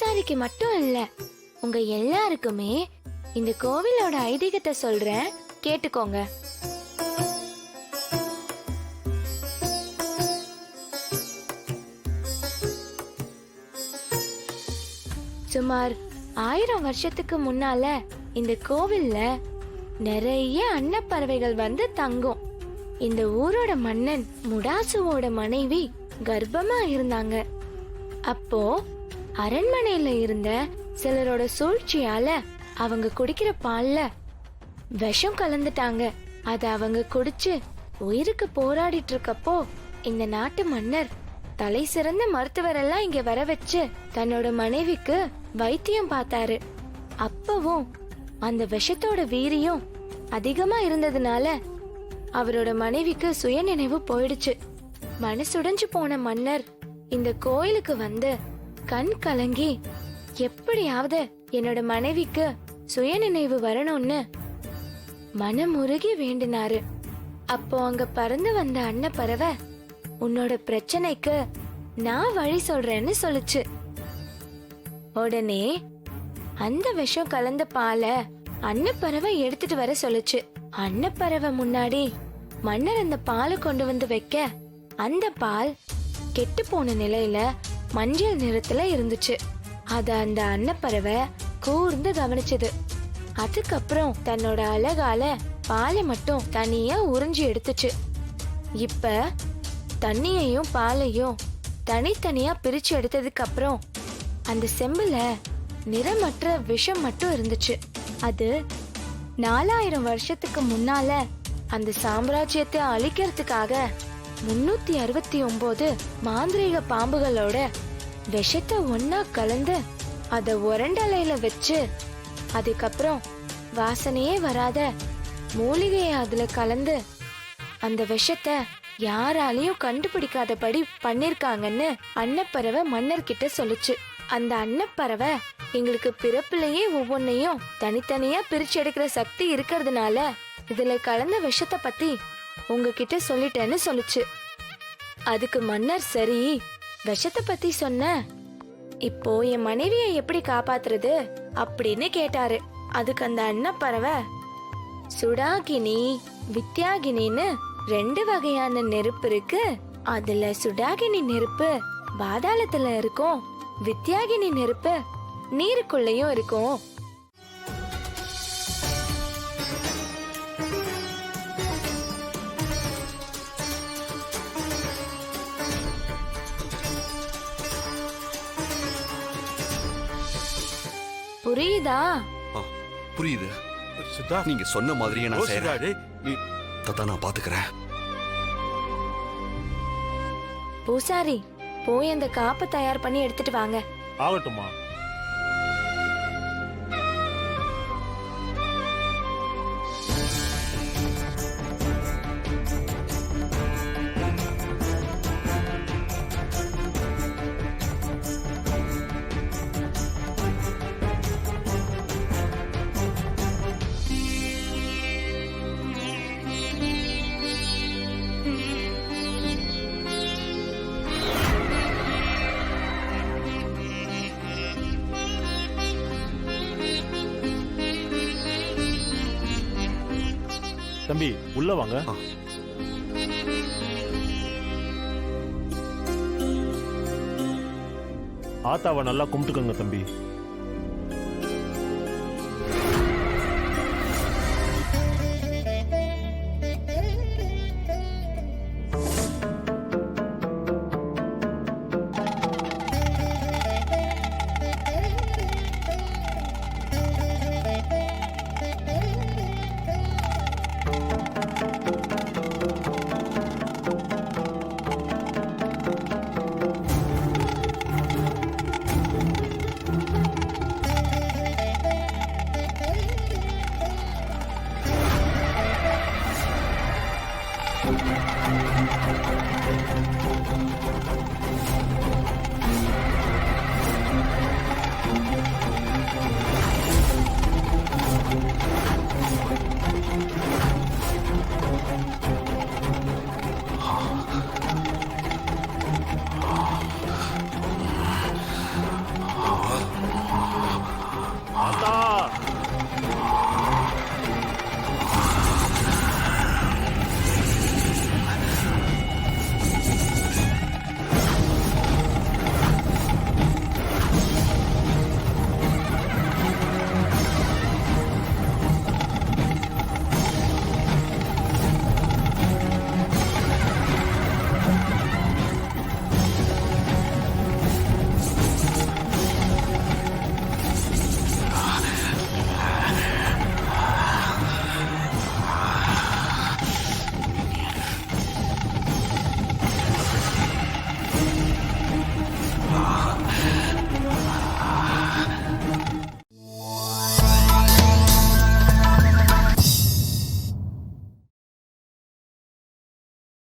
பூசாரிக்கு மட்டும் இல்ல, உங்க எல்லாருக்குமே இந்த கோவிலோட ஐதீகத்தை சொல்றேன், கேட்டுக்கோங்க. சுமார் 1000 வருஷத்துக்கு முன்னால இந்த கோவில்ல நிறைய அன்னப்பறவைகள் வந்து தங்கும். இந்த ஊரோட மன்னன் முடாசுவோட மனைவி கர்ப்பமா இருந்தாங்க. அப்போ அரண்மனையில இருந்த சிலரோட சூழ்ச்சியால அவங்க குடிக்கிற பால்ல விஷம் கலந்துட்டாங்க. அத அவங்க குடிச்சு உயிருக்கு போராடிட்டு இருக்கப்போ இந்த நாட்டு மன்னர் தலை சிறந்த மருத்துவரெல்லாம் இங்க வர வச்சு தன்னோட மனைவிக்கு வைத்தியம் பார்த்தாரு. அப்பவும் அந்த விஷத்தோட வீரியம் அதிகமா இருந்ததுனால அவரோட மனைவிக்கு சுயநினைவு போயிடுச்சு. மனசுடைஞ்சு போன மன்னர் இந்த கோயிலுக்கு வந்து கண் கலங்கி எப்படியாவது என்னோட மனைவிக்கு சுயநினைவு வரணும்னு மனமுருகி வேண்டினாரு. அப்போ அங்க பறந்து வந்த அன்னப்பறவை உன்னோட பிரச்சனைக்கு நான் வழி சொல்றேன்னு சொல்லுச்சு. உடனே அந்த விஷம் கலந்த பாலை அன்னப்பறவை எடுத்துட்டு வர சொல்லுச்சு. அன்னப்பறவை முன்னாடி மன்னர் அந்த பாலை கொண்டு வந்து வைக்க அந்த பால் கெட்டு போன நிலையில மஞ்சள் நிறத்துல இருந்துச்சு. அத அந்த அன்னப்பறவை கூர்ந்து கவனிச்சது. அதுக்கப்புறம் தன்னோட அழகால பாலை மட்டும் தனியா உறிஞ்சி எடுத்துச்சு. இப்ப தண்ணியையும் பாலையும் தனித்தனியா பிரிச்சு எடுத்ததுக்கு அப்புறம் அந்த செம்புல நிறமற்ற விஷம் மட்டும் இருந்துச்சு. அது 4000 வருஷத்துக்கு முன்னால அந்த சாம்ராஜ்யத்தை அழிக்கிறதுக்காக 369 மாந்திரீக பாம்புகளோட விஷத்தை ஒன்னா கலந்து அத உரண்டலையில வச்சு அதுக்கப்புறம் வாசனையே வராத மூலிகையை அதுல கலந்து அந்த விஷத்தை யாராலையும் கண்டுபிடிக்காதபடி பண்ணிருக்காங்கன்னு அன்னப்பறவை மன்னர்கிட்ட சொல்லுச்சு. அந்த அன்னப்பறவை எங்களுக்கு பிறப்பிலேயே ஒவ்வொன்னையும் தனித்தனியா பிரிச்சு எடுக்கிற சக்தி இருக்கிறதுனால இதுல கலந்த விஷத்தை பத்தி உங்ககிட்ட சொல்லிட்டேன்னு சொல்லுச்சு. அதுக்கு மன்னர் சரி, விஷத்தை பத்தி சொன்ன, இப்போ என் மனைவியை எப்படி காப்பாத்துறது அப்படின்னு கேட்டாரு. அதுக்கு அந்த அன்னப்பறவை சுடாகினி வித்யாகினின்னு 2 வகையான நெருப்பு இருக்கு. அதுல சுடாகினி நெருப்பு பாதாளத்துல இருக்கும், வித்யாகினி நெருப்பு நீருக்குள்ளயும் இருக்கும். புரியுதா? புரியுது. நீங்க சொன்ன மாதிரியே நான் செய்றேன். நான் பாத்துக்கிறேன். பூசாரி, போய் அந்த காப்பை தயார் பண்ணி எடுத்துட்டு வாங்க. ஆகட்டுமா. தம்பி உள்ள வாங்க. ஆத்தாவை நல்லா கும்பிட்டுக்கோங்க தம்பி.